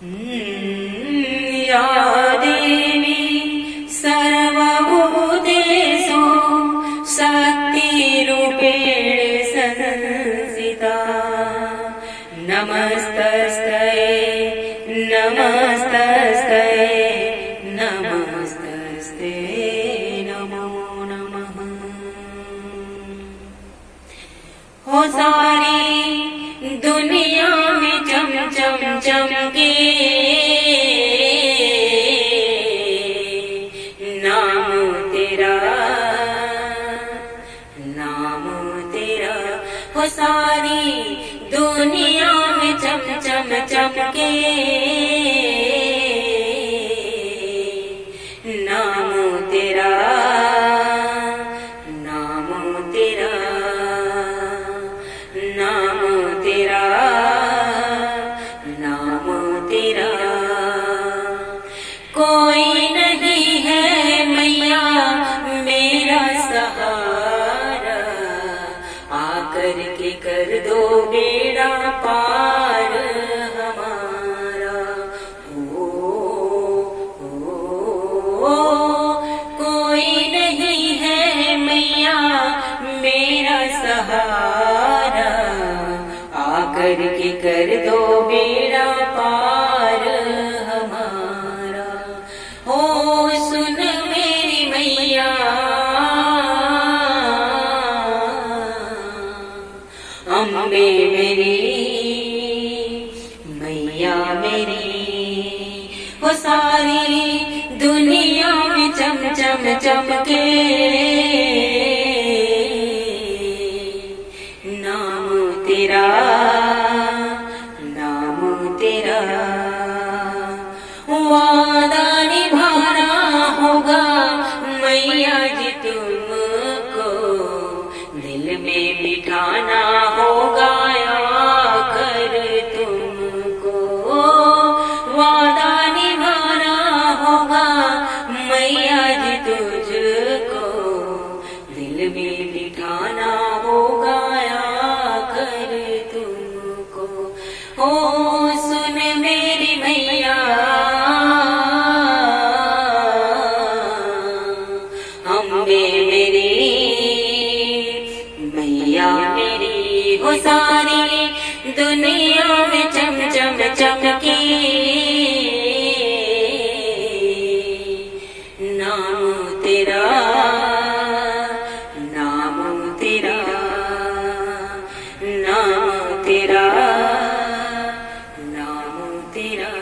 या देवी सर्वभूतेषु शक्तिरूपेण संस्थिता नमस्तस्यै नमस्तस्यै नमस्तस्यै नमो नमः। हो सारी दुनिया में चम चम चमके नाम तेरा नाम तेरा। हो सारी दुनिया में चम चम चमके नाम तेरा नाम तेरा नाम तेरा नाम तेरा। कोई नहीं है मैया मेरा सहारा आकर के कर दो बेड़ा पार हमारा। ओ कोई नहीं है मैया मेरा सहारा आकर के कर दो बेड़ा पार हमारा। हो सुन मेरी मैया अम्बे मेरी मैया मेरी। हो सारी दुनिया में चम चम चमके नाम तेरा नाम तेरा। वादा निभाना होगा मैया जी तुमको दिल में बिठाना होगा आकर तुमको। वादा निभाना होगा मैया जी तुझको दिल में बिठाना होगा आकर तुमको। हो सुन मेरी मैया अम्बे मेरी मैया मेरी। हो सारी दुनिया में चम चम चमकी नाम तेरा नाम तेरा नाम तेरा नाम तेरा।